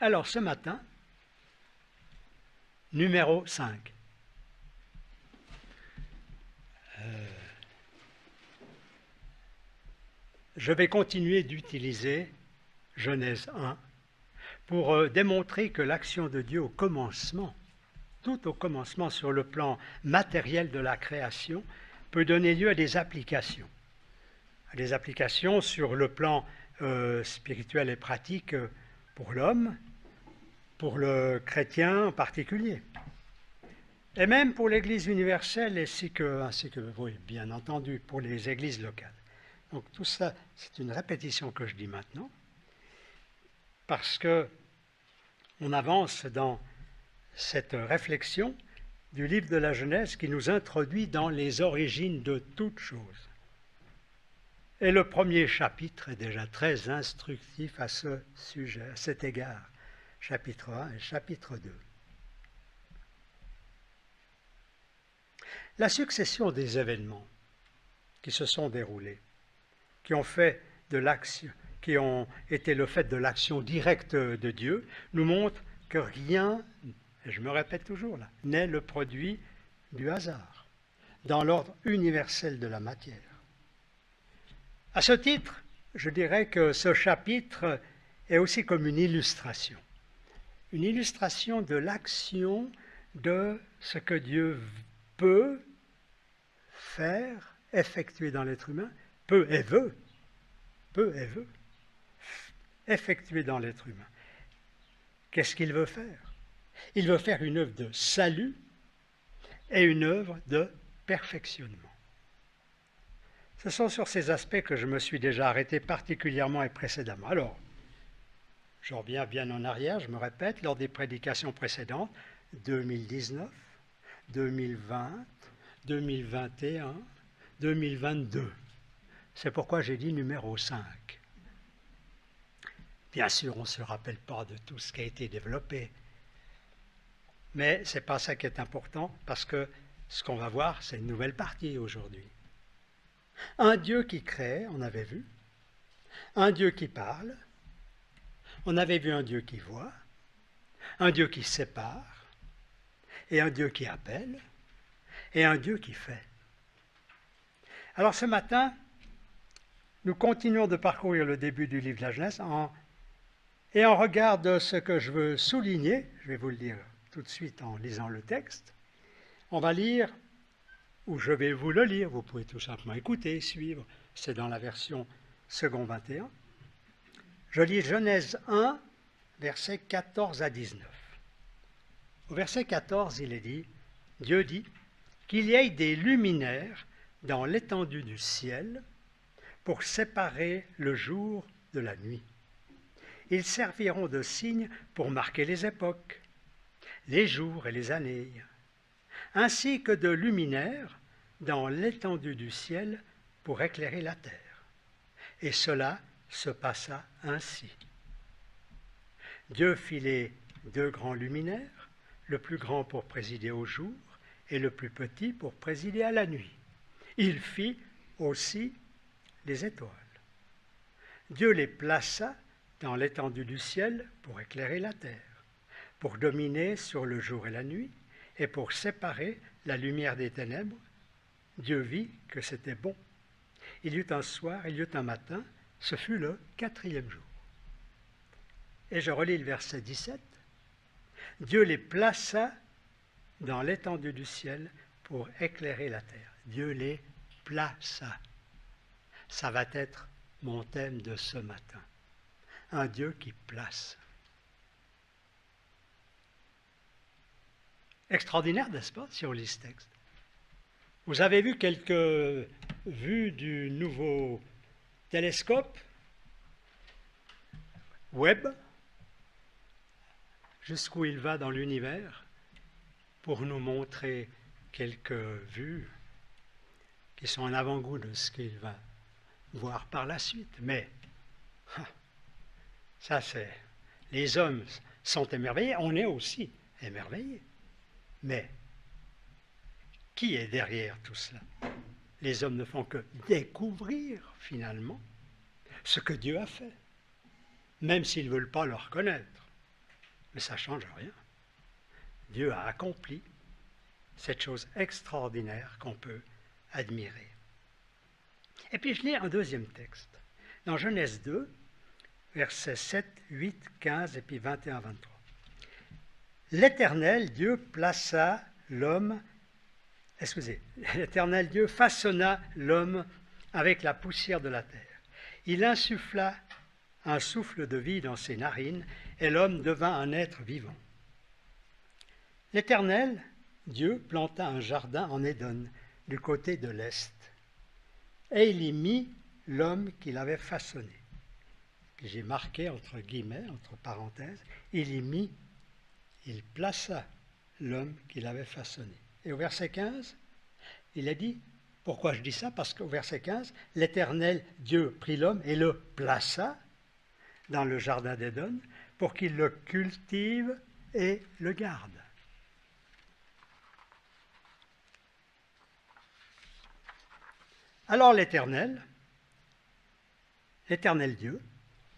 Alors ce matin, numéro 5. Je vais continuer d'utiliser Genèse 1 pour démontrer que l'action de Dieu au commencement, tout au commencement sur le plan matériel de la création, peut donner lieu à des applications. Des applications sur le plan spirituel et pratique pour l'homme, pour le chrétien en particulier. Et même pour l'Église universelle ainsi que oui, bien entendu, pour les églises locales. Donc tout ça, c'est une répétition que je dis maintenant, parce que on avance dans cette réflexion du livre de la Genèse qui nous introduit dans les origines de toutes choses. Et le premier chapitre est déjà très instructif à ce sujet, à cet égard, chapitre 1 et chapitre 2. La succession des événements qui se sont déroulés, qui ont été le fait de l'action directe de Dieu, nous montre que rien, et je me répète toujours là, n'est le produit du hasard, dans l'ordre universel de la matière. À ce titre, je dirais que ce chapitre est aussi comme une illustration de l'action de ce que Dieu peut faire, effectuer dans l'être humain, peut et veut, effectuer dans l'être humain. Qu'est-ce qu'il veut faire? Il veut faire une œuvre de salut et une œuvre de perfectionnement. Ce sont sur ces aspects que je me suis déjà arrêté particulièrement et précédemment. Alors, je reviens bien en arrière, je me répète, lors des prédications précédentes, 2019, 2020, 2021, 2022. C'est pourquoi j'ai dit numéro 5. Bien sûr, on ne se rappelle pas de tout ce qui a été développé, mais ce n'est pas ça qui est important, parce que ce qu'on va voir, c'est une nouvelle partie aujourd'hui. Un Dieu qui crée, on avait vu, un Dieu qui parle, on avait vu un Dieu qui voit, un Dieu qui sépare, et un Dieu qui appelle, et un Dieu qui fait. Alors ce matin, nous continuons de parcourir le début du livre de la Genèse et en regard de ce que je veux souligner, je vais vous le dire tout de suite en lisant le texte, on va lire, ou je vais vous le lire, vous pouvez tout simplement écouter, suivre, c'est dans la version second 21. Je lis Genèse 1, versets 14 à 19. Au verset 14, il est dit, Dieu dit, qu'il y ait des luminaires dans l'étendue du ciel pour séparer le jour de la nuit. Ils serviront de signes pour marquer les époques, les jours et les années, ainsi que de luminaires dans l'étendue du ciel pour éclairer la terre. Et cela se passa ainsi. Dieu fit les 2 grands luminaires, le plus grand pour présider au jour et le plus petit pour présider à la nuit. Il fit aussi les étoiles. Dieu les plaça dans l'étendue du ciel pour éclairer la terre, pour dominer sur le jour et la nuit, et pour séparer la lumière des ténèbres. Dieu vit que c'était bon. Il y eut un soir, il y eut un matin, ce fut le 4e jour. Et je relis le verset 17. Dieu les plaça dans l'étendue du ciel pour éclairer la terre. Dieu les plaça. Ça va être mon thème de ce matin. Un Dieu qui place. Extraordinaire, n'est-ce pas, si on lit ce texte? Vous avez vu quelques vues du nouveau télescope Webb, jusqu'où il va dans l'univers, pour nous montrer quelques vues qui sont en avant-goût de ce qu'il va voir par la suite. Mais ça, c'est... Les hommes sont émerveillés, on est aussi émerveillés. Mais qui est derrière tout cela? Les hommes ne font que découvrir, finalement, ce que Dieu a fait, même s'ils ne veulent pas le reconnaître. Mais ça ne change rien. Dieu a accompli cette chose extraordinaire qu'on peut admirer. Et puis je lis un deuxième texte. Dans Genèse 2, versets 7, 8, 15 et puis 21, 23. L'Éternel Dieu plaça l'homme, l'Éternel Dieu façonna l'homme avec la poussière de la terre. Il insuffla un souffle de vie dans ses narines et l'homme devint un être vivant. L'Éternel Dieu planta un jardin en Éden, du côté de l'est, et il y mit l'homme qu'il avait façonné. Puis j'ai marqué entre guillemets, entre parenthèses, il plaça l'homme qu'il avait façonné. Et au verset 15, il a dit, pourquoi je dis ça? Parce qu'au verset 15, l'Éternel Dieu prit l'homme et le plaça dans le jardin d'Éden pour qu'il le cultive et le garde. Alors l'Éternel Dieu,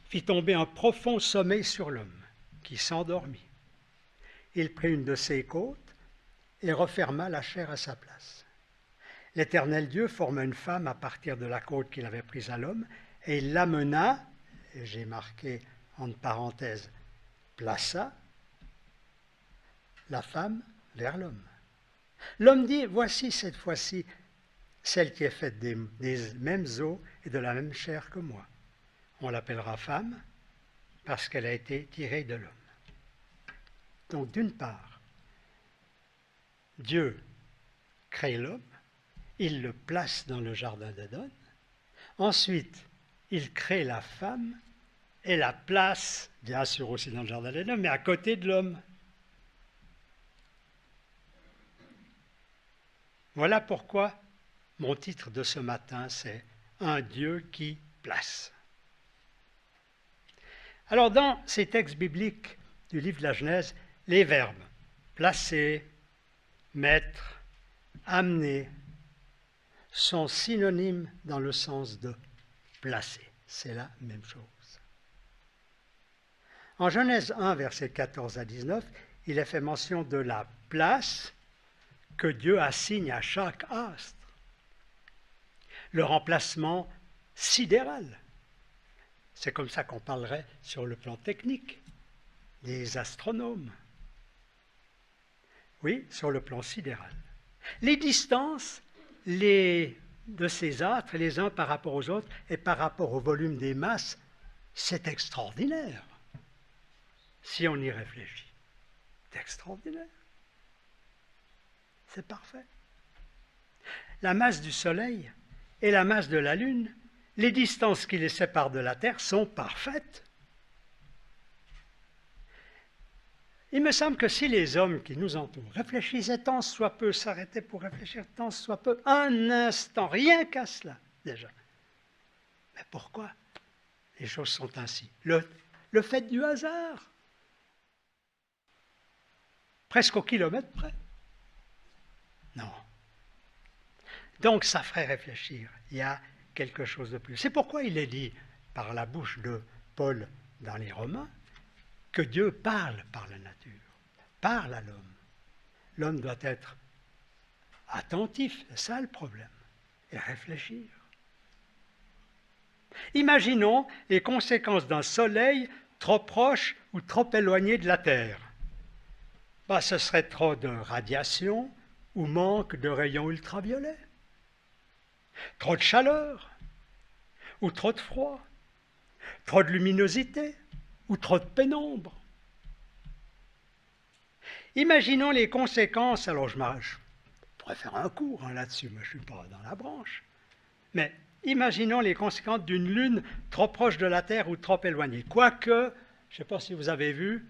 fit tomber un profond sommeil sur l'homme, qui s'endormit. Il prit une de ses côtes et referma la chair à sa place. L'Éternel Dieu forma une femme à partir de la côte qu'il avait prise à l'homme, et il l'amena, et j'ai marqué entre parenthèses, plaça la femme vers l'homme. L'homme dit, voici cette fois-ci celle qui est faite des mêmes os et de la même chair que moi. On l'appellera femme parce qu'elle a été tirée de l'homme. Donc d'une part, Dieu crée l'homme, il le place dans le jardin d'Éden. Ensuite, il crée la femme et la place, bien sûr aussi dans le jardin d'Éden, mais à côté de l'homme. Voilà pourquoi mon titre de ce matin, c'est « Un Dieu qui place ». Alors, dans ces textes bibliques du livre de la Genèse, les verbes « placer »,« mettre »,« amener » sont synonymes dans le sens de « placer ». C'est la même chose. En Genèse 1, versets 14 à 19, il est fait mention de la place que Dieu assigne à chaque astre. Le remplacement sidéral. C'est comme ça qu'on parlerait sur le plan technique des astronomes. Oui, sur le plan sidéral. Les distances de ces astres, les uns par rapport aux autres, et par rapport au volume des masses, c'est extraordinaire. Si on y réfléchit, c'est extraordinaire. C'est parfait. La masse du Soleil et la masse de la Lune, les distances qui les séparent de la Terre sont parfaites. Il me semble que si les hommes qui nous entourent réfléchissaient tant soit peu, s'arrêtaient pour réfléchir tant soit peu, un instant, rien qu'à cela déjà. Mais pourquoi les choses sont ainsi? Le fait du hasard, presque au kilomètre près. Non. Donc ça ferait réfléchir, il y a quelque chose de plus. C'est pourquoi il est dit par la bouche de Paul dans les Romains que Dieu parle par la nature, parle à l'homme. L'homme doit être attentif, c'est ça le problème, et réfléchir. Imaginons les conséquences d'un soleil trop proche ou trop éloigné de la Terre. Ce serait trop de radiation ou manque de rayons ultraviolets. Trop de chaleur ou trop de froid, trop de luminosité ou trop de pénombre. Imaginons les conséquences, alors je pourrais faire un cours là-dessus, mais je ne suis pas dans la branche, mais imaginons les conséquences d'une lune trop proche de la Terre ou trop éloignée. Quoique, je ne sais pas si vous avez vu,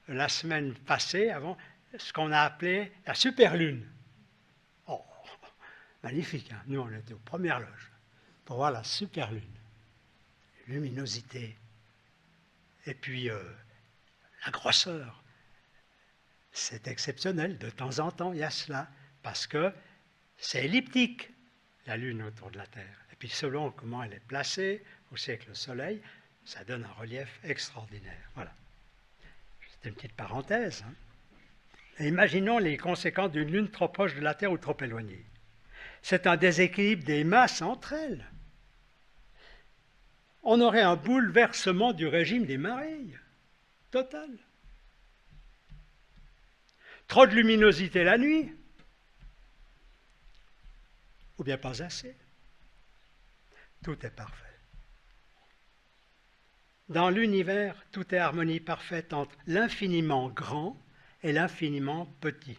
la semaine passée, avant, ce qu'on a appelé la superlune. Oh, magnifique, hein? Nous, on était aux premières loges pour voir la superlune. Luminosité, et puis la grosseur. C'est exceptionnel, de temps en temps, il y a cela, parce que c'est elliptique, la Lune autour de la Terre. Et puis selon comment elle est placée, aussi avec le Soleil, ça donne un relief extraordinaire. Voilà. C'est une petite parenthèse. Et imaginons les conséquences d'une lune trop proche de la Terre ou trop éloignée. C'est un déséquilibre des masses entre elles. On aurait un bouleversement du régime des marées, total. Trop de luminosité la nuit, ou bien pas assez. Tout est parfait. Dans l'univers, tout est harmonie parfaite entre l'infiniment grand et l'infiniment petit.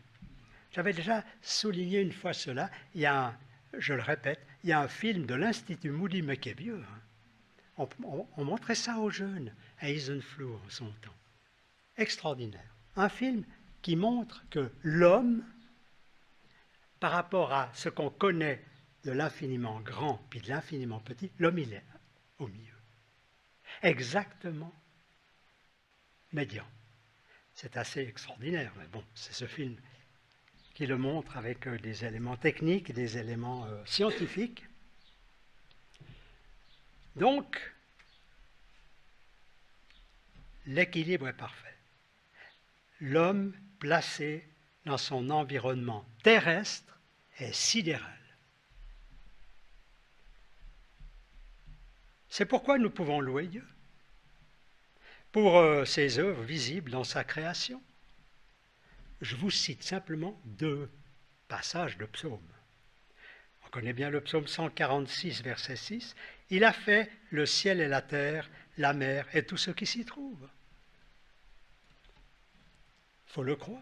J'avais déjà souligné une fois cela. Je le répète, il y a un film de l'Institut Moody, mais qui est vieux. On montrait ça aux jeunes, à Eisenfloor en son temps. Extraordinaire. Un film qui montre que l'homme, par rapport à ce qu'on connaît de l'infiniment grand puis de l'infiniment petit, l'homme il est au milieu. Exactement médian. C'est assez extraordinaire, mais bon, c'est ce film qui le montre avec des éléments techniques, des éléments scientifiques. Donc, l'équilibre est parfait. L'homme placé dans son environnement terrestre est sidéral. C'est pourquoi nous pouvons louer Dieu pour ses œuvres visibles dans sa création. Je vous cite simplement 2 passages de psaumes. On connaît bien le psaume 146, verset 6. « Il a fait le ciel et la terre, la mer et tout ce qui s'y trouve. » Il faut le croire,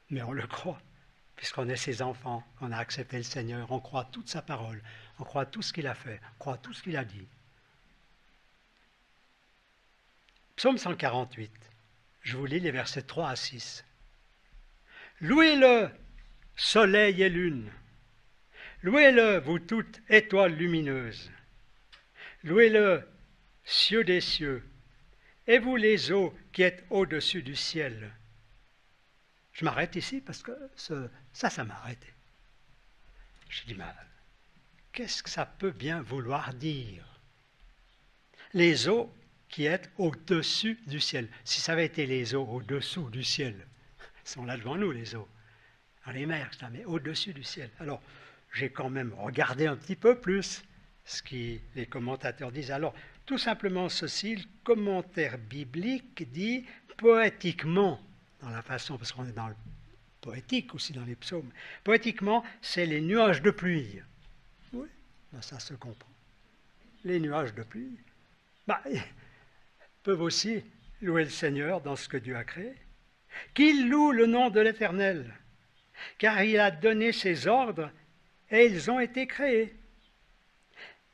mais on le croit, puisqu'on est ses enfants, on a accepté le Seigneur, on croit toute sa parole, on croit tout ce qu'il a fait, on croit tout ce qu'il a dit. Psaume 148, je vous lis les versets 3 à 6. « Louez-le, soleil et lune. Louez-le, vous toutes étoiles lumineuses. Louez-le, cieux des cieux, et vous les eaux qui êtes au-dessus du ciel. » Je m'arrête ici parce que ça m'a arrêté. Je dis, mais qu'est-ce que ça peut bien vouloir dire? Les eaux qui êtes au-dessus du ciel. Si ça avait été les eaux au-dessous du ciel, ils sont là devant nous, les eaux, dans les mers, mais au-dessus du ciel. Alors, j'ai quand même regardé un petit peu plus ce que les commentateurs disent. Alors, tout simplement ceci, le commentaire biblique dit poétiquement, dans la façon, parce qu'on est dans le poétique aussi dans les psaumes, poétiquement, c'est les nuages de pluie. Oui, ben ça se comprend. Les nuages de pluie peuvent aussi louer le Seigneur dans ce que Dieu a créé. Qu'ils louent le nom de l'Éternel, car il a donné ses ordres et ils ont été créés.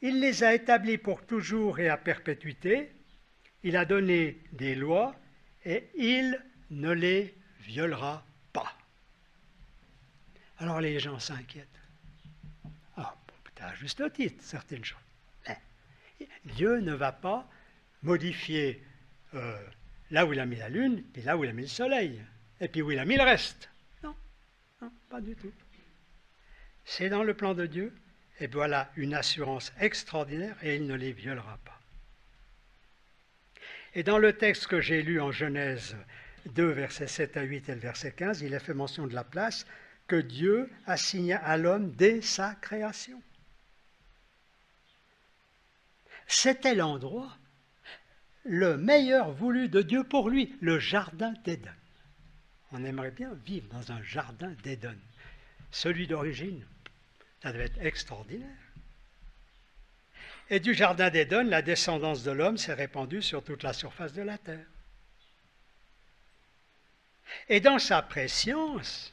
Il les a établis pour toujours et à perpétuité. Il a donné des lois et il ne les violera pas. Alors les gens s'inquiètent. Peut-être à juste titre, certaines choses. Mais Dieu ne va pas modifier là où il a mis la lune, puis là où il a mis le soleil, et puis où il a mis le reste. Non, pas du tout. C'est dans le plan de Dieu, et voilà une assurance extraordinaire, et il ne les violera pas. Et dans le texte que j'ai lu en Genèse 2, versets 7 à 8 et le verset 15, il est fait mention de la place que Dieu assigna à l'homme dès sa création. C'était l'endroit le meilleur voulu de Dieu pour lui, le jardin d'Éden. On aimerait bien vivre dans un jardin d'Éden. Celui d'origine, ça devait être extraordinaire. Et du jardin d'Éden, la descendance de l'homme s'est répandue sur toute la surface de la terre. Et dans sa préscience,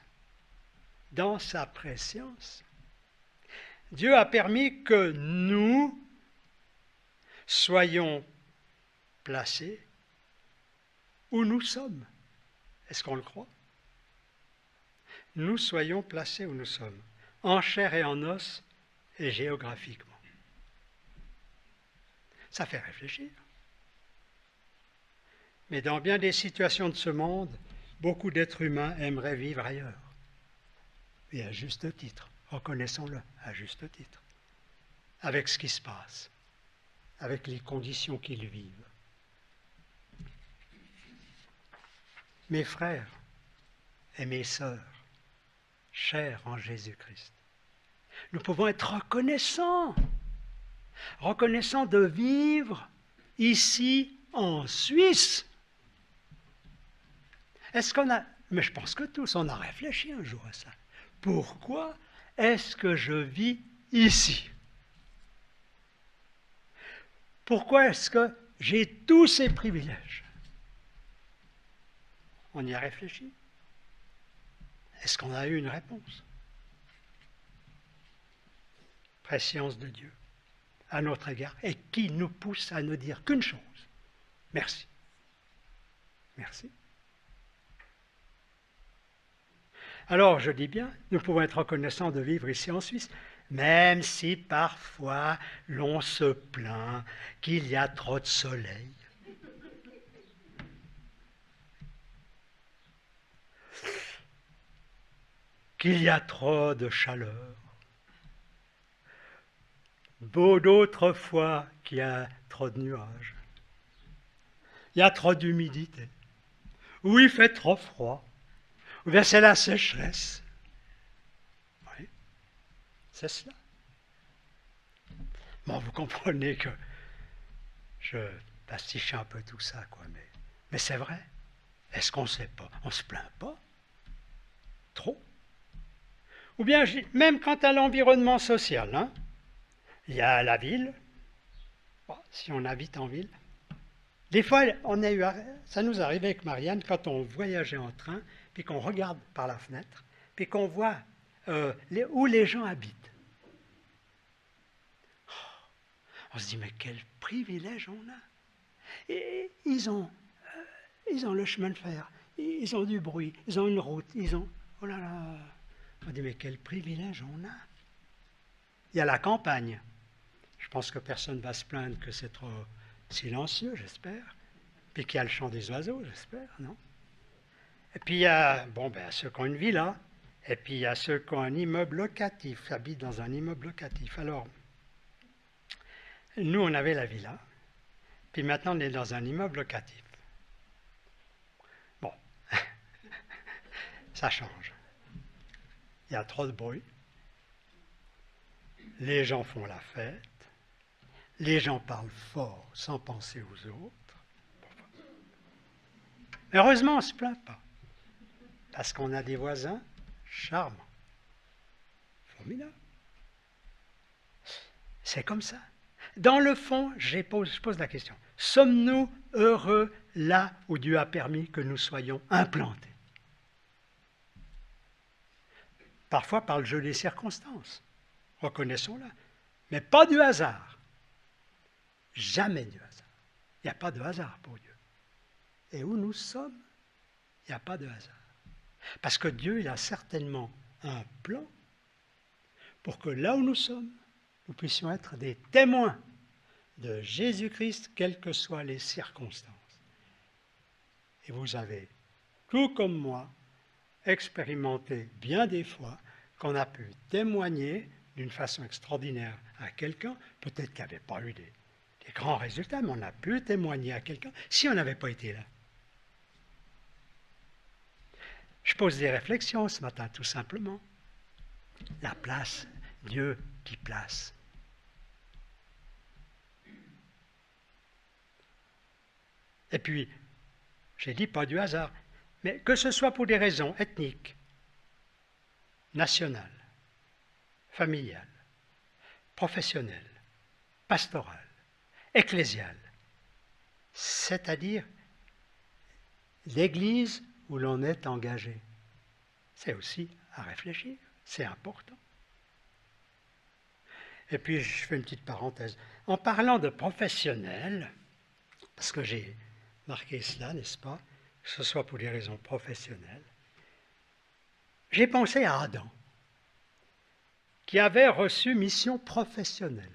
Dieu a permis que nous soyons placés où nous sommes. Est-ce qu'on le croit? Nous soyons placés où nous sommes, en chair et en os et géographiquement. Ça fait réfléchir. Mais dans bien des situations de ce monde, beaucoup d'êtres humains aimeraient vivre ailleurs. Et à juste titre, reconnaissons-le, à juste titre, avec ce qui se passe, avec les conditions qu'ils vivent. Mes frères et mes sœurs, chers en Jésus-Christ, nous pouvons être reconnaissants de vivre ici en Suisse. Est-ce qu'on a, mais je pense que tous, on a réfléchi un jour à ça. Pourquoi est-ce que je vis ici? Pourquoi est-ce que j'ai tous ces privilèges? On y a réfléchi. Est-ce qu'on a eu une réponse? Préscience de Dieu à notre égard et qui nous pousse à ne dire qu'une chose. Merci. Merci. Alors, je dis bien, nous pouvons être reconnaissants de vivre ici en Suisse, même si parfois l'on se plaint qu'il y a trop de soleil. Qu'il y a trop de chaleur. D'autres fois qu'il y a trop de nuages. Il y a trop d'humidité. Ou il fait trop froid. Ou bien c'est la sécheresse. Oui, c'est cela. Bon, vous comprenez que je pastiche un peu tout ça, quoi. Mais c'est vrai. Est-ce qu'on ne sait pas? On ne se plaint pas? Trop? Ou bien, même quant à l'environnement social, hein, il y a la ville, bon, si on habite en ville. Des fois, ça nous arrivait avec Marianne, quand on voyageait en train, puis qu'on regarde par la fenêtre, puis qu'on voit où les gens habitent. On se dit, mais quel privilège on a. Et ils ont le chemin de fer, ils ont du bruit, ils ont une route, oh là là. On dit, mais quel privilège on a. Il y a la campagne. Je pense que personne ne va se plaindre que c'est trop silencieux, j'espère. Puis qu'il y a le chant des oiseaux, j'espère, non? Et puis il y a ceux qui ont une villa, et puis il y a ceux qui ont un immeuble locatif, qui habitent dans un immeuble locatif. Alors, nous, on avait la villa, puis maintenant on est dans un immeuble locatif. Bon, ça change. Il y a trop de bruit. Les gens font la fête. Les gens parlent fort sans penser aux autres. Heureusement, on ne se plaint pas. Parce qu'on a des voisins charmants. Formidable. C'est comme ça. Dans le fond, je pose la question. Sommes-nous heureux là où Dieu a permis que nous soyons implantés? Parfois par le jeu des circonstances. Reconnaissons-le. Mais pas du hasard. Jamais du hasard. Il n'y a pas de hasard pour Dieu. Et où nous sommes, il n'y a pas de hasard. Parce que Dieu, il a certainement un plan pour que là où nous sommes, nous puissions être des témoins de Jésus-Christ, quelles que soient les circonstances. Et vous avez, tout comme moi, expérimenté bien des fois qu'on a pu témoigner d'une façon extraordinaire à quelqu'un, peut-être qu'il n'y avait pas eu des grands résultats, mais on a pu témoigner à quelqu'un si on n'avait pas été là. Je pose des réflexions ce matin, tout simplement. La place, Dieu qui place. Et puis, j'ai dit pas du hasard, mais que ce soit pour des raisons ethniques, nationales, familiales, professionnelles, pastorales, ecclésiales, c'est-à-dire l'Église où l'on est engagé. C'est aussi à réfléchir, c'est important. Et puis, je fais une petite parenthèse. En parlant de professionnels, parce que j'ai marqué cela, n'est-ce pas, que ce soit pour des raisons professionnelles, j'ai pensé à Adam, qui avait reçu mission professionnelle.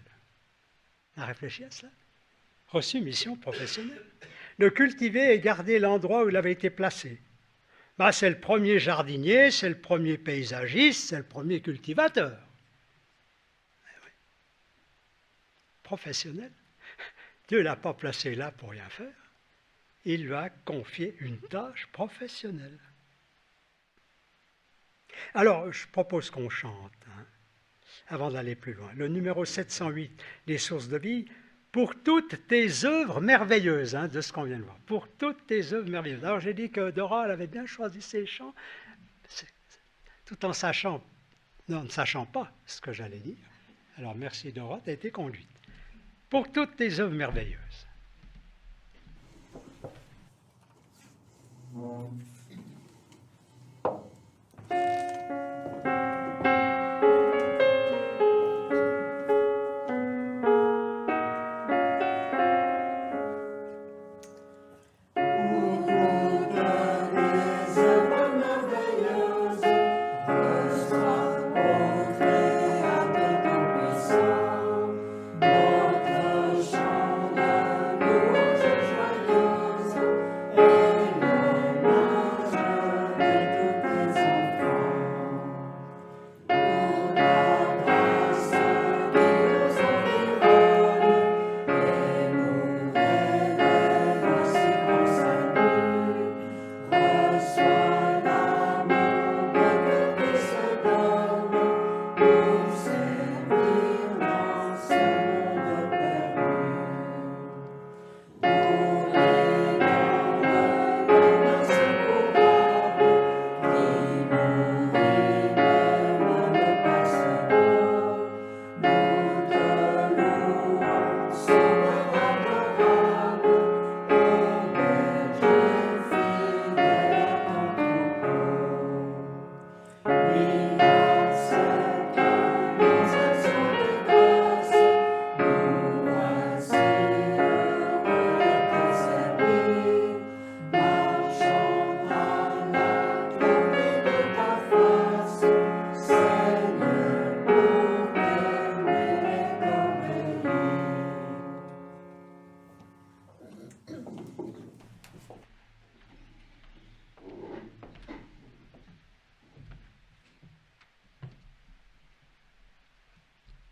On a réfléchi à cela? Reçu mission professionnelle. De cultiver et garder l'endroit où il avait été placé. C'est le premier jardinier, c'est le premier paysagiste, c'est le premier cultivateur. Oui. Professionnel. Dieu ne l'a pas placé là pour rien faire. il lui a confié une tâche professionnelle. Alors, je propose qu'on chante, avant d'aller plus loin. Le numéro 708, les sources de vie, pour toutes tes œuvres merveilleuses, de ce qu'on vient de voir, pour toutes tes œuvres merveilleuses. Alors, j'ai dit que Dora, elle avait bien choisi ses chants, tout en sachant, non, ne sachant pas ce que j'allais dire. Alors, merci Dora, tu as été conduite. Pour toutes tes œuvres merveilleuses.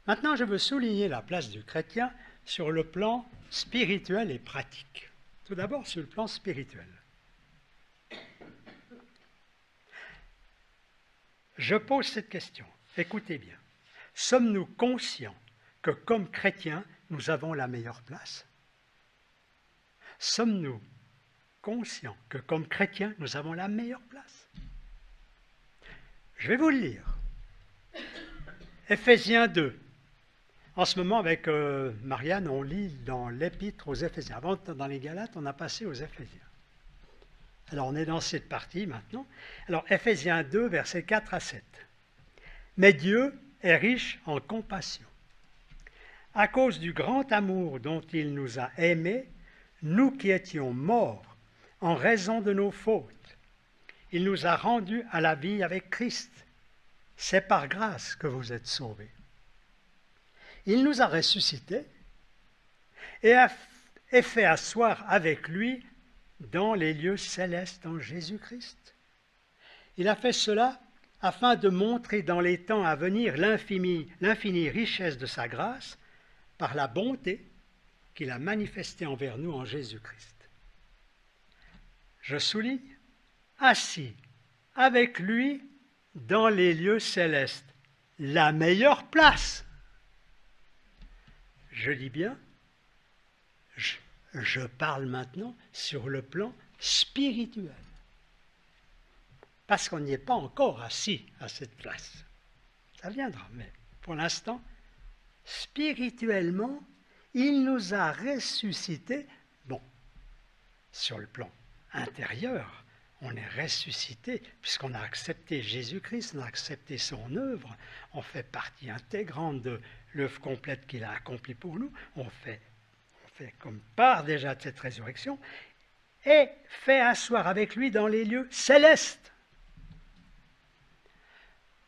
Maintenant, je veux souligner la place du chrétien sur le plan spirituel et pratique. Tout d'abord, sur le plan spirituel. Je pose cette question. Écoutez bien. Sommes-nous conscients que comme chrétiens, nous avons la meilleure place? Sommes-nous conscients que comme chrétiens, nous avons la meilleure place? Je vais vous le lire. Éphésiens 2. En ce moment, avec Marianne, on lit dans l'Épître aux Éphésiens. Avant, dans les Galates, on a passé aux Éphésiens. Alors, on est dans cette partie maintenant. Alors, Éphésiens 2, versets 4 à 7. « Mais Dieu est riche en compassion. À cause du grand amour dont il nous a aimés, nous qui étions morts en raison de nos fautes, il nous a rendus à la vie avec Christ. C'est par grâce que vous êtes sauvés. Il nous a ressuscités et fait asseoir avec lui dans les lieux célestes en Jésus-Christ. Il a fait cela afin de montrer dans les temps à venir l'infinie richesse de sa grâce par la bonté qu'il a manifestée envers nous en Jésus-Christ. Je souligne, assis avec lui dans les lieux célestes, la meilleure place. Je dis bien, je parle maintenant sur le plan spirituel. Parce qu'on n'y est pas encore assis à cette place. Ça viendra, mais pour l'instant, spirituellement, il nous a ressuscités. Bon, sur le plan intérieur, on est ressuscité puisqu'on a accepté Jésus-Christ, on a accepté son œuvre, on fait partie intégrante de l'œuvre complète qu'il a accomplie pour nous, on fait comme part déjà de cette résurrection, et fait asseoir avec lui dans les lieux célestes.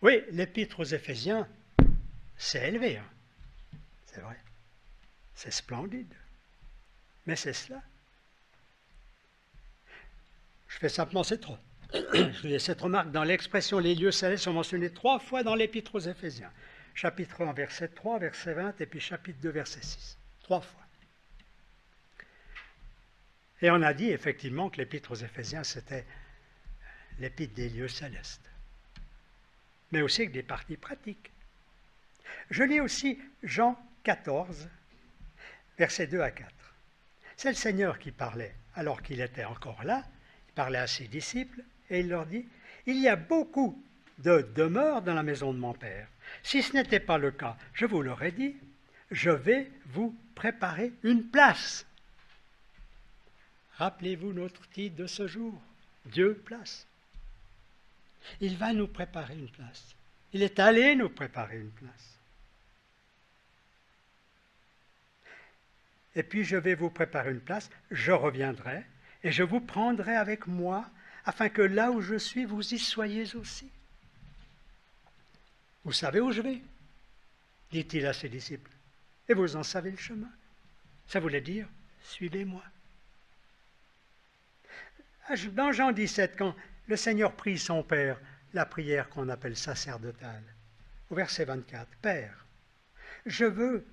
Oui, l'Épître aux Éphésiens, c'est élevé, c'est vrai, c'est splendide, mais c'est cela. Je fais simplement cette remarque. Dans l'expression « les lieux célestes » sont mentionnés 3 fois dans l'Épître aux Éphésiens. Chapitre 1, verset 3, verset 20, et puis chapitre 2, verset 6. 3 fois. Et on a dit effectivement que l'épître aux Éphésiens, c'était l'épître des lieux célestes, mais aussi avec des parties pratiques. Je lis aussi Jean 14, versets 2 à 4. C'est le Seigneur qui parlait alors qu'il était encore là, il parlait à ses disciples et il leur dit « Il y a beaucoup de demeures dans la maison de mon Père. Si ce n'était pas le cas, je vous l'aurais dit, je vais vous préparer une place. » Rappelez-vous notre titre de ce jour, Dieu place. Il va nous préparer une place. Il est allé nous préparer une place. Et puis je vais vous préparer une place, je reviendrai et je vous prendrai avec moi afin que là où je suis, vous y soyez aussi. Vous savez où je vais, dit-il à ses disciples, et vous en savez le chemin. Ça voulait dire, suivez-moi. Dans Jean 17, quand le Seigneur prie son Père, la prière qu'on appelle sacerdotale, au verset 24, « Père, je veux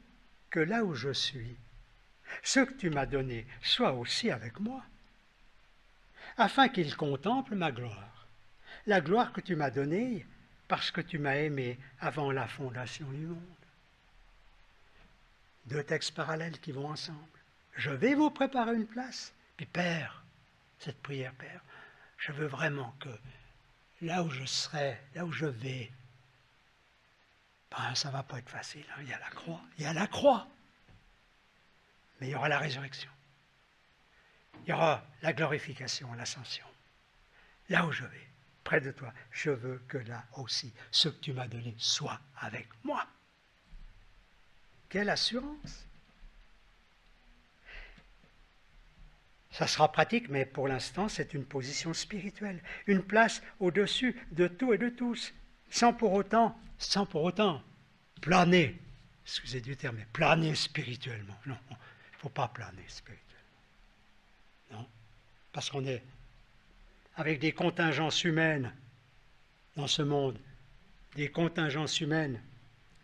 que là où je suis, ce que tu m'as donné soit aussi avec moi, afin qu'il contemple ma gloire, la gloire que tu m'as donnée parce que tu m'as aimé avant la fondation du monde. » Deux textes parallèles qui vont ensemble. Je vais vous préparer une place, puis Père, cette prière, Père, je veux vraiment que là où je serai, là où je vais, ben, ça ne va pas être facile, hein. Il y a la croix, mais il y aura la résurrection. Il y aura la glorification, l'ascension. Là où je vais, près de toi, je veux que là aussi, ce que tu m'as donné soit avec moi. Quelle assurance! Ça sera pratique, mais pour l'instant, c'est une position spirituelle, une place au-dessus de tout et de tous, sans pour autant planer, excusez du terme, mais planer spirituellement. Non, il ne faut pas planer spirituellement. Non, parce qu'on est avec des contingences humaines dans ce monde, des contingences humaines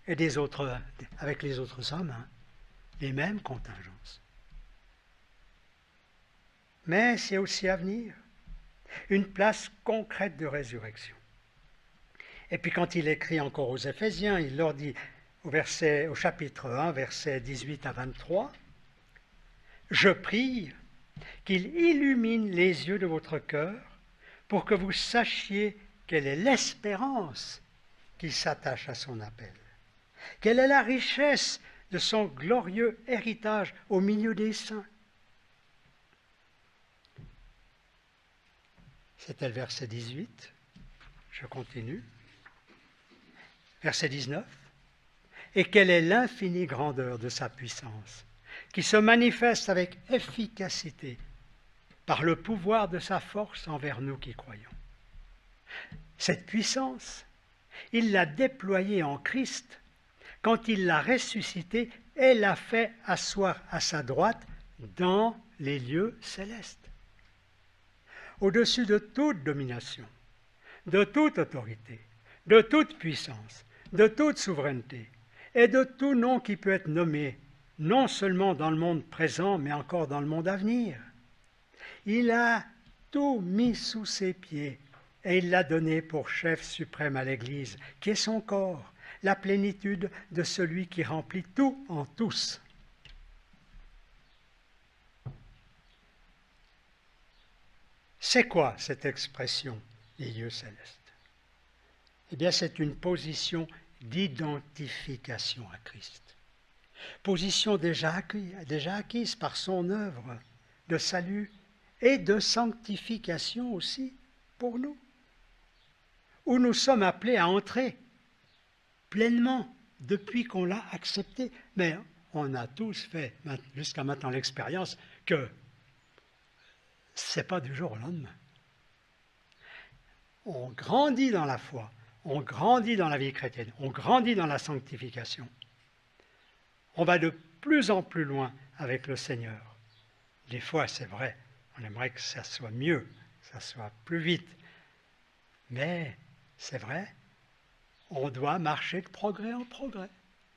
et des autres, avec les autres hommes, hein, les mêmes contingences. Mais c'est aussi à venir, une place concrète de résurrection. Et puis quand il écrit encore aux Éphésiens, il leur dit au chapitre 1, versets 18 à 23, « Je prie qu'il illumine les yeux de votre cœur pour que vous sachiez quelle est l'espérance qui s'attache à son appel, quelle est la richesse de son glorieux héritage au milieu des saints. » C'était le verset 18. Je continue. Verset 19. « Et quelle est l'infinie grandeur de sa puissance, qui se manifeste avec efficacité par le pouvoir de sa force envers nous qui croyons. Cette puissance, il l'a déployée en Christ quand il l'a ressuscité et l'a fait asseoir à sa droite dans les lieux célestes. Au-dessus de toute domination, de toute autorité, de toute puissance, de toute souveraineté et de tout nom qui peut être nommé, non seulement dans le monde présent, mais encore dans le monde à venir. Il a tout mis sous ses pieds et il l'a donné pour chef suprême à l'Église, qui est son corps, la plénitude de celui qui remplit tout en tous. C'est quoi cette expression, les lieux célestes? Eh bien, c'est une position d'identification à Christ. Position déjà acquise par son œuvre de salut et de sanctification aussi pour nous, où nous sommes appelés à entrer pleinement depuis qu'on l'a accepté. Mais on a tous fait jusqu'à maintenant l'expérience que ce n'est pas du jour au lendemain. On grandit dans la foi, on grandit dans la vie chrétienne, on grandit dans la sanctification. On va de plus en plus loin avec le Seigneur. Des fois, c'est vrai, on aimerait que ça soit mieux, que ça soit plus vite. Mais c'est vrai, on doit marcher de progrès en progrès.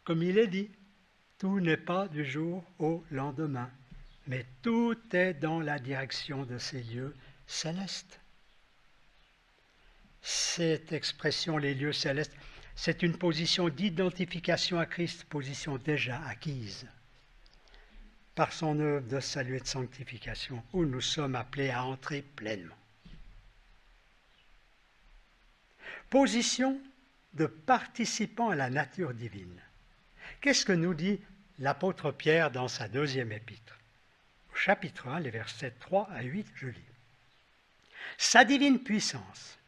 Comme il est dit, tout n'est pas du jour au lendemain. mais tout est dans la direction de ces lieux célestes. Cette expression, les lieux célestes, c'est une position d'identification à Christ, position déjà acquise par son œuvre de salut et de sanctification, où nous sommes appelés à entrer pleinement. Position de participant à la nature divine. Qu'est-ce que nous dit l'apôtre Pierre dans sa deuxième épître? Au chapitre 1, les versets 3 à 8, je lis. « Sa divine puissance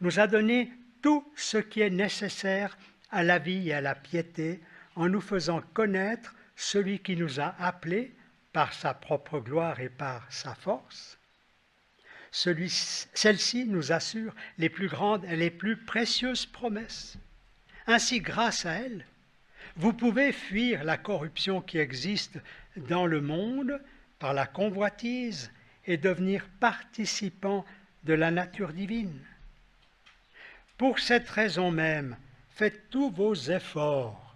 nous a donné tout ce qui est nécessaire à la vie et à la piété en nous faisant connaître celui qui nous a appelés par sa propre gloire et par sa force. Celle-ci nous assure les plus grandes et les plus précieuses promesses. Ainsi, grâce à elle, vous pouvez fuir la corruption qui existe dans le monde par la convoitise et devenir participant de la nature divine. Pour cette raison même, faites tous vos efforts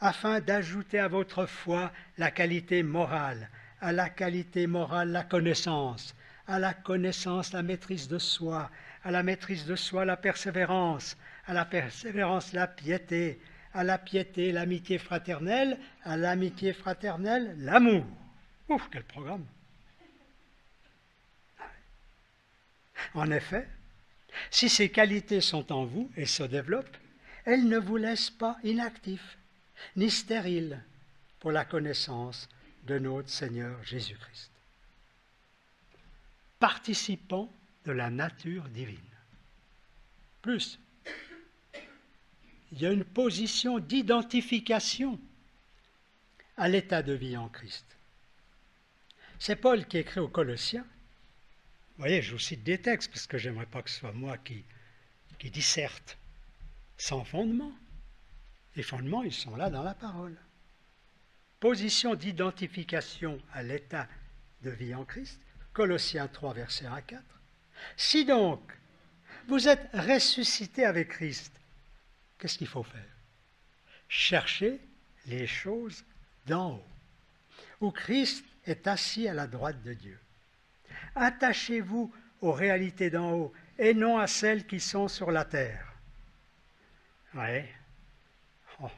afin d'ajouter à votre foi la qualité morale, à la qualité morale la connaissance, à la connaissance la maîtrise de soi, à la maîtrise de soi la persévérance, à la persévérance la piété, à la piété l'amitié fraternelle, à l'amitié fraternelle l'amour. Ouf, quel programme! En effet, si ces qualités sont en vous et se développent, elles ne vous laissent pas inactifs, ni stériles pour la connaissance de notre Seigneur Jésus-Christ. Participants de la nature divine. Plus, il y a une position d'identification à l'état de vie en Christ. C'est Paul qui écrit aux Colossiens. Vous voyez, je vous cite des textes parce que je n'aimerais pas que ce soit moi qui disserte sans fondement. Les fondements, ils sont là dans la parole. Position d'identification à l'état de vie en Christ. Colossiens 3, versets 1 à 4. Si donc vous êtes ressuscité avec Christ, qu'est-ce qu'il faut faire? Cherchez les choses d'en haut, où Christ est assis à la droite de Dieu. Attachez-vous aux réalités d'en haut et non à celles qui sont sur la terre. Oui. Oh.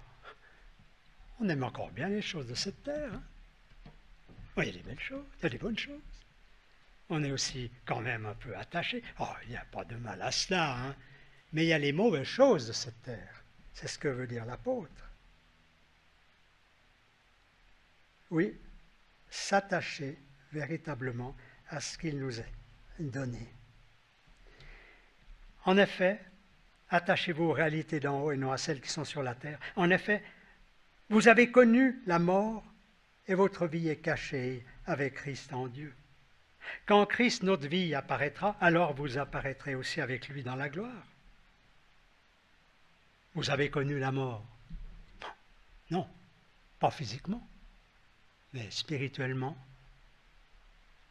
On aime encore bien les choses de cette terre. Hein? Oui, il y a des belles choses, il y a des bonnes choses. On est aussi quand même un peu attaché. Oh, il n'y a pas de mal à cela, hein? Mais il y a les mauvaises choses de cette terre. C'est ce que veut dire l'apôtre. Oui, s'attacher véritablement à ce qu'il nous est donné. En effet, attachez-vous aux réalités d'en haut et non à celles qui sont sur la terre. En effet, vous avez connu la mort et votre vie est cachée avec Christ en Dieu. Quand Christ, notre vie, apparaîtra, alors vous apparaîtrez aussi avec lui dans la gloire. Vous avez connu la mort. Non, pas physiquement, mais spirituellement.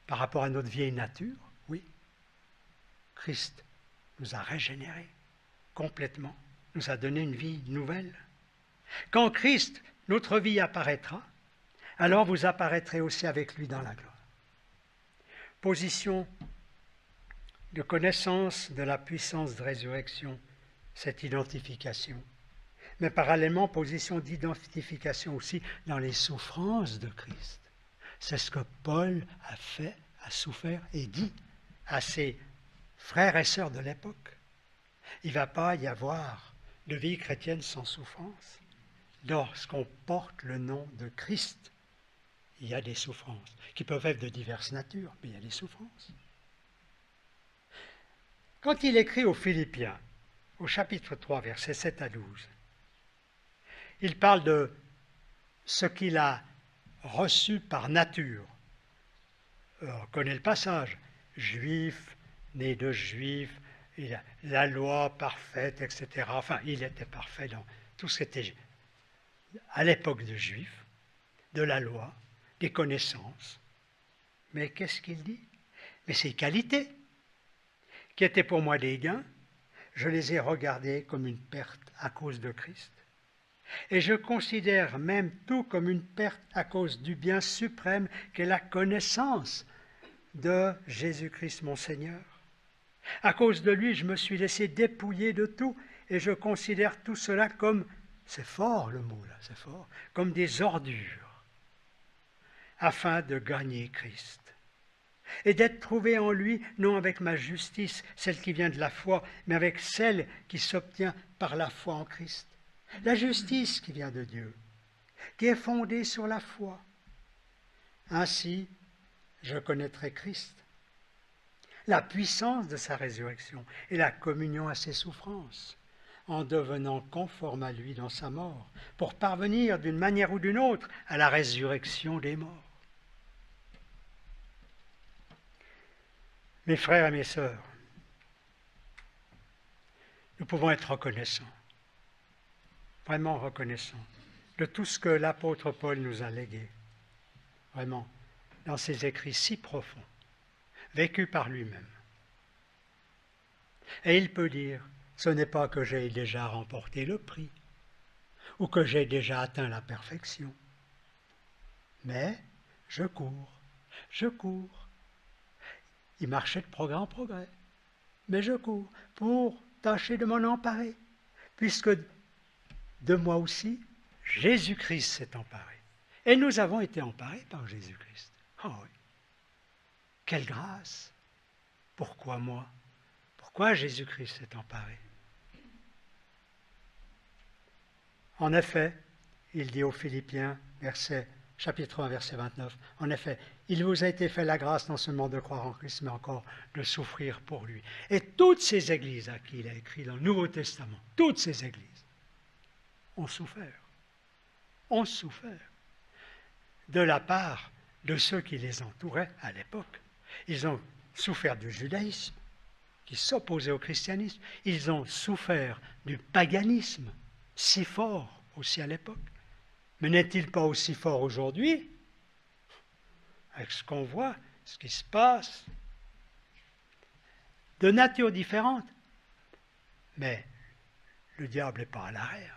Par rapport à notre vieille nature, oui. Christ nous a régénérés complètement, nous a donné une vie nouvelle. Quand Christ, notre vie, apparaîtra, alors vous apparaîtrez aussi avec lui dans la gloire. Position de connaissance de la puissance de résurrection, cette identification. Mais parallèlement, position d'identification aussi dans les souffrances de Christ. C'est ce que Paul a fait, a souffert et dit à ses frères et sœurs de l'époque. Il ne va pas y avoir de vie chrétienne sans souffrance. Lorsqu'on porte le nom de Christ, il y a des souffrances, qui peuvent être de diverses natures, mais il y a des souffrances. Quand il écrit aux Philippiens, au chapitre 3, versets 7 à 12, il parle de ce qu'il a reçu par nature. On connaît le passage, juif, né de juif, la loi parfaite, etc. Enfin, il était parfait dans tout ce qui était à l'époque de juif, de la loi, des connaissances. Mais qu'est-ce qu'il dit? Mais ces qualités, qui étaient pour moi des gains, je les ai regardées comme une perte à cause de Christ. Et je considère même tout comme une perte à cause du bien suprême qu'est la connaissance de Jésus-Christ mon Seigneur. À cause de lui, je me suis laissé dépouiller de tout et je considère tout cela comme, c'est fort le mot là, c'est fort, comme des ordures, afin de gagner Christ. Et d'être trouvé en lui, non avec ma justice, celle qui vient de la foi, mais avec celle qui s'obtient par la foi en Christ. La justice qui vient de Dieu, qui est fondée sur la foi. Ainsi, je connaîtrai Christ, la puissance de sa résurrection et la communion à ses souffrances, en devenant conforme à lui dans sa mort, pour parvenir d'une manière ou d'une autre à la résurrection des morts. Mes frères et mes sœurs, nous pouvons être reconnaissants, vraiment reconnaissants, de tout ce que l'apôtre Paul nous a légué, vraiment, dans ses écrits si profonds, vécus par lui-même. Et il peut dire, ce n'est pas que j'ai déjà remporté le prix, ou que j'ai déjà atteint la perfection, mais je cours. Il marchait de progrès en progrès, mais je cours pour tâcher de m'en emparer, puisque de moi aussi, Jésus-Christ s'est emparé. Et nous avons été emparés par Jésus-Christ. Oh oui, quelle grâce! Pourquoi moi? Pourquoi Jésus-Christ s'est emparé? En effet, il dit aux Philippiens, chapitre 1, verset 29, en effet, il vous a été fait la grâce non seulement de croire en Christ, mais encore de souffrir pour lui. Et toutes ces églises à qui il a écrit dans le Nouveau Testament, toutes ces églises ont souffert de la part de ceux qui les entouraient à l'époque. Ils ont souffert du judaïsme, qui s'opposait au christianisme. Ils ont souffert du paganisme, si fort aussi à l'époque. Mais n'est-il pas aussi fort aujourd'hui, avec ce qu'on voit, ce qui se passe, de nature différente? Mais le diable n'est pas à l'arrière.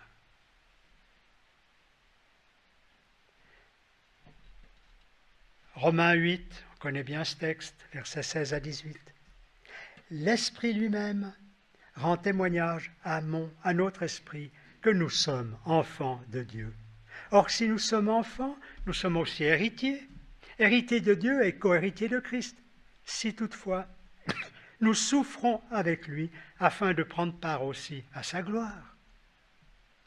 Romains 8, on connaît bien ce texte, versets 16 à 18. L'Esprit lui-même rend témoignage à notre esprit que nous sommes enfants de Dieu. Or, si nous sommes enfants, nous sommes aussi héritiers, héritiers de Dieu et co-héritiers de Christ. Si toutefois, nous souffrons avec lui afin de prendre part aussi à sa gloire.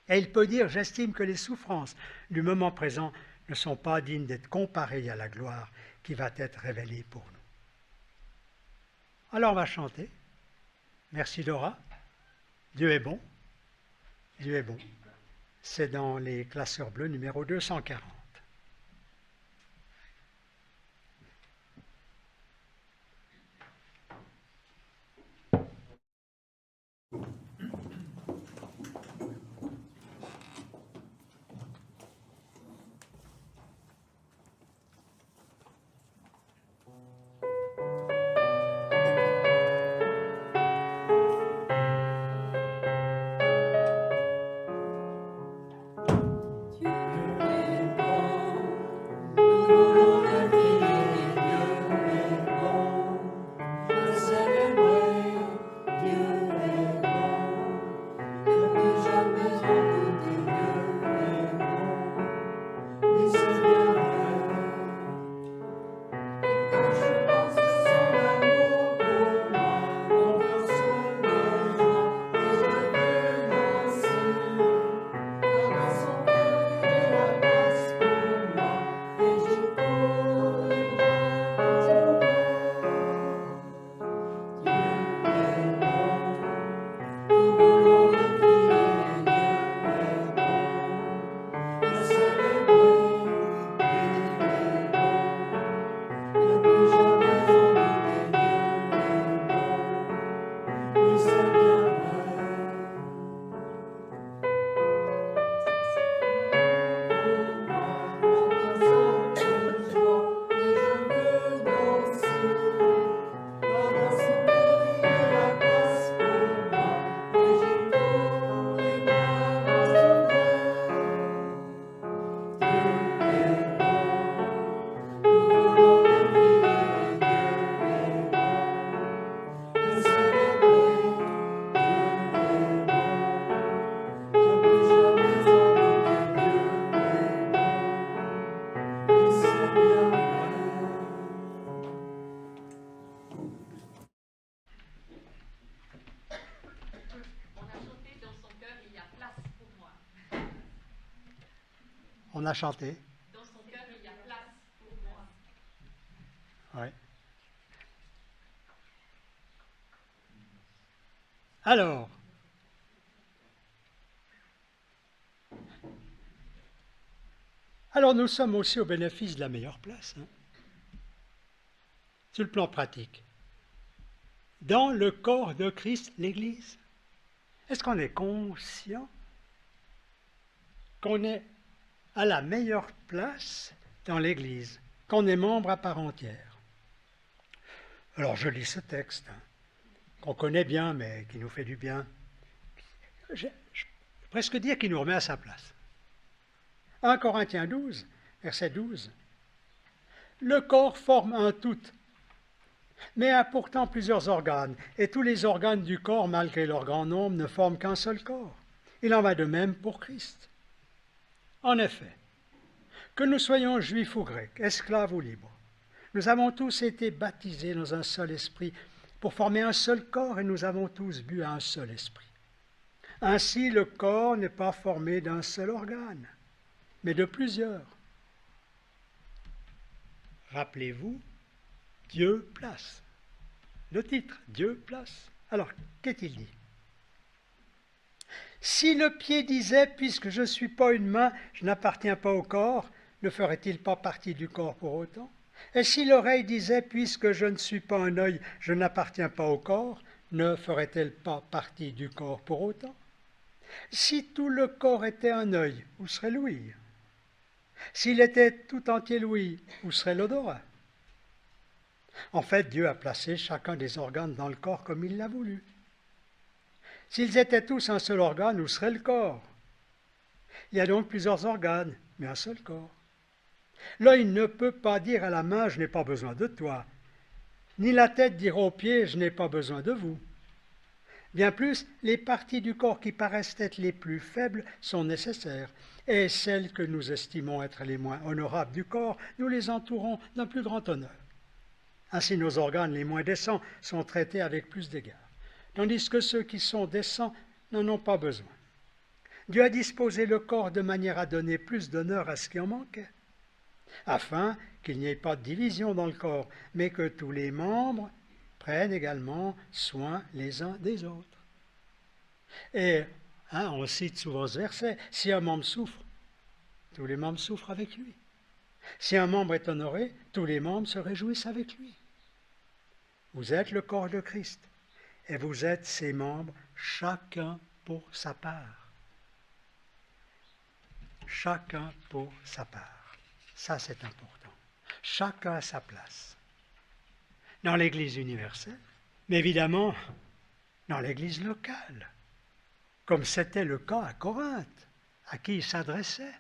Et il peut dire, j'estime que les souffrances du moment présent ne sont pas dignes d'être comparées à la gloire qui va être révélée pour nous. Alors on va chanter. Merci Dora. Dieu est bon. Dieu est bon. C'est dans les classeurs bleus numéro 240. Dieu est bon. On a chanté. Dans son cœur, il y a place pour moi. Oui. Alors nous sommes aussi au bénéfice de la meilleure place, hein, sur le plan pratique. Dans le corps de Christ, l'Église. Est-ce qu'on est conscient qu'on est à la meilleure place dans l'Église, qu'on est membre à part entière? Alors je lis ce texte, hein, qu'on connaît bien, mais qui nous fait du bien. Je peux presque dire qu'il nous remet à sa place. 1 Corinthiens 12, verset 12. Le corps forme un tout, mais a pourtant plusieurs organes, et tous les organes du corps, malgré leur grand nombre, ne forment qu'un seul corps. Il en va de même pour Christ. En effet, que nous soyons juifs ou grecs, esclaves ou libres, nous avons tous été baptisés dans un seul esprit pour former un seul corps, et nous avons tous bu à un seul esprit. Ainsi, le corps n'est pas formé d'un seul organe, mais de plusieurs. Rappelez-vous, Dieu place. Le titre, Dieu place. Alors, qu'est-il dit? Si le pied disait, puisque je ne suis pas une main, je n'appartiens pas au corps, ne ferait-il pas partie du corps pour autant? Et si l'oreille disait, puisque je ne suis pas un œil, je n'appartiens pas au corps, ne ferait-elle pas partie du corps pour autant? Si tout le corps était un œil, où serait l'ouïe? S'il était tout entier l'ouïe, où serait l'odorat? En fait, Dieu a placé chacun des organes dans le corps comme il l'a voulu. S'ils étaient tous un seul organe, où serait le corps? Il y a donc plusieurs organes, mais un seul corps. L'œil ne peut pas dire à la main « je n'ai pas besoin de toi », ni la tête dire aux pieds « je n'ai pas besoin de vous ». Bien plus, les parties du corps qui paraissent être les plus faibles sont nécessaires, et celles que nous estimons être les moins honorables du corps, nous les entourons d'un plus grand honneur. Ainsi, nos organes les moins décents sont traités avec plus d'égard, tandis que ceux qui sont décents n'en ont pas besoin. Dieu a disposé le corps de manière à donner plus d'honneur à ce qui en manquait, afin qu'il n'y ait pas de division dans le corps, mais que tous les membres prennent également soin les uns des autres. Et on cite souvent ce verset, si un membre souffre, tous les membres souffrent avec lui. Si un membre est honoré, tous les membres se réjouissent avec lui. Vous êtes le corps de Christ, et vous êtes ses membres, chacun pour sa part. Chacun pour sa part. Ça, c'est important. Chacun à sa place. Dans l'Église universelle, mais évidemment dans l'Église locale, comme c'était le cas à Corinthe, à qui il s'adressait.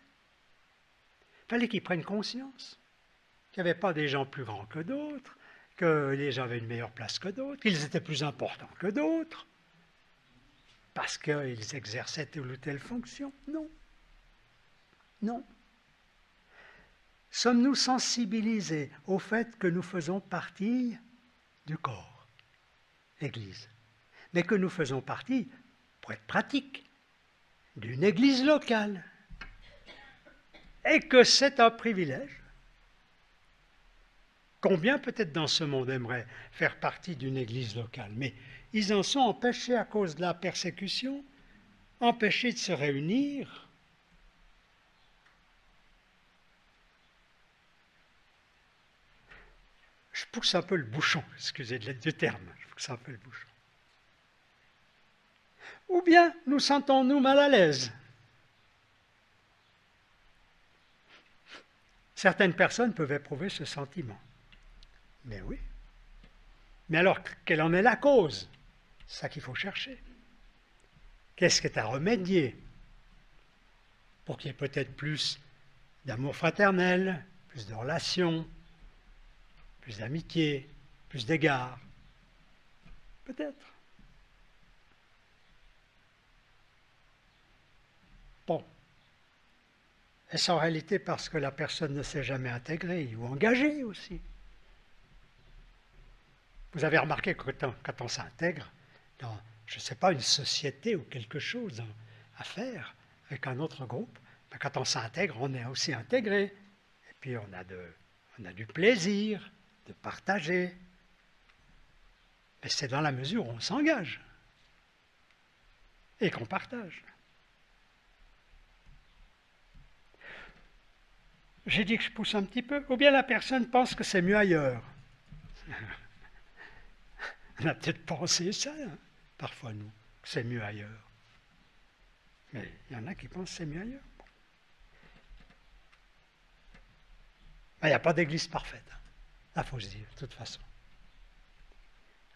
Il fallait qu'ils prennent conscience qu'il n'y avait pas des gens plus grands que d'autres, que les gens avaient une meilleure place que d'autres, qu'ils étaient plus importants que d'autres, parce qu'ils exerçaient telle ou telle fonction. Non. Non. Sommes-nous sensibilisés au fait que nous faisons partie du corps, l'Église, mais que nous faisons partie, pour être pratique, d'une Église locale, et que c'est un privilège? Combien peut-être dans ce monde aimeraient faire partie d'une Église locale, mais ils en sont empêchés à cause de la persécution, empêchés de se réunir. Je pousse un peu le bouchon, excusez du terme, je pousse un peu le bouchon. Ou bien nous sentons-nous mal à l'aise. Certaines personnes peuvent éprouver ce sentiment. Mais oui. Mais alors, quelle en est la cause? C'est ça qu'il faut chercher. Qu'est-ce qui est à remédier pour qu'il y ait peut-être plus d'amour fraternel, plus de relations, plus d'amitié, plus d'égard? Peut-être. Bon. Est-ce en réalité parce que la personne ne s'est jamais intégrée ou engagée aussi? Vous avez remarqué que quand on s'intègre dans, je ne sais pas, une société ou quelque chose à faire avec un autre groupe, Quand on s'intègre, on est aussi intégré. Et puis on a du plaisir de partager. Mais c'est dans la mesure où on s'engage et qu'on partage. J'ai dit que je pousse un petit peu, ou bien la personne pense que c'est mieux ailleurs. On a peut-être pensé ça, hein, parfois nous, que c'est mieux ailleurs. Mais il y en a qui pensent que c'est mieux ailleurs. Il n'y a pas d'église parfaite. Là, il faut se dire, de toute façon.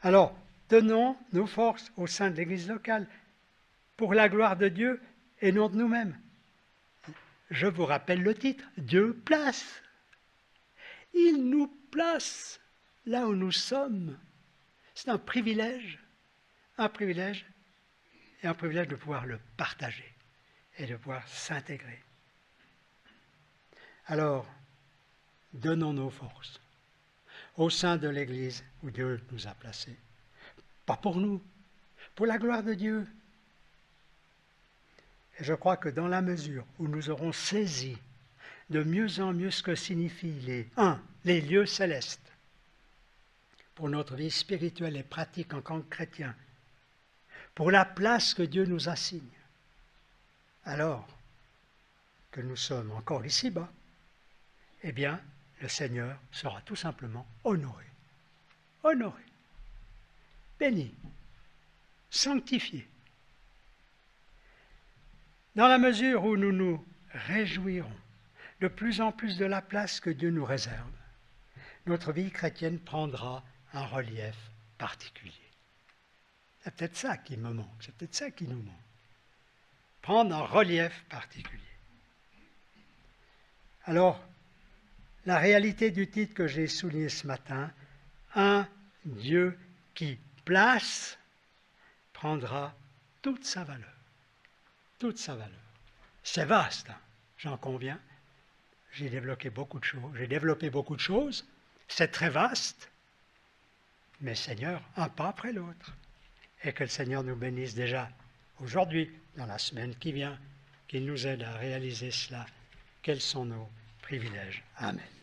Alors, donnons nos forces au sein de l'église locale pour la gloire de Dieu et non de nous-mêmes. Je vous rappelle le titre, Dieu place. Il nous place là où nous sommes. C'est un privilège et un privilège de pouvoir le partager et de pouvoir s'intégrer. Alors, donnons nos forces au sein de l'Église où Dieu nous a placés. Pas pour nous, pour la gloire de Dieu. Et je crois que dans la mesure où nous aurons saisi de mieux en mieux ce que signifient les lieux célestes pour notre vie spirituelle et pratique en tant que chrétien, pour la place que Dieu nous assigne, alors que nous sommes encore ici-bas, eh bien, le Seigneur sera tout simplement honoré. Honoré, béni, sanctifié. Dans la mesure où nous nous réjouirons de plus en plus de la place que Dieu nous réserve, notre vie chrétienne prendra un relief particulier. C'est peut-être ça qui me manque, c'est peut-être ça qui nous manque. Prendre un relief particulier. Alors, la réalité du titre que j'ai souligné ce matin, un Dieu qui place, prendra toute sa valeur. Toute sa valeur. C'est vaste, hein, j'en conviens. J'ai développé beaucoup de choses. C'est très vaste. Mais Seigneur, un pas après l'autre. Et que le Seigneur nous bénisse déjà aujourd'hui, dans la semaine qui vient, qu'il nous aide à réaliser cela. Quels sont nos privilèges. Amen.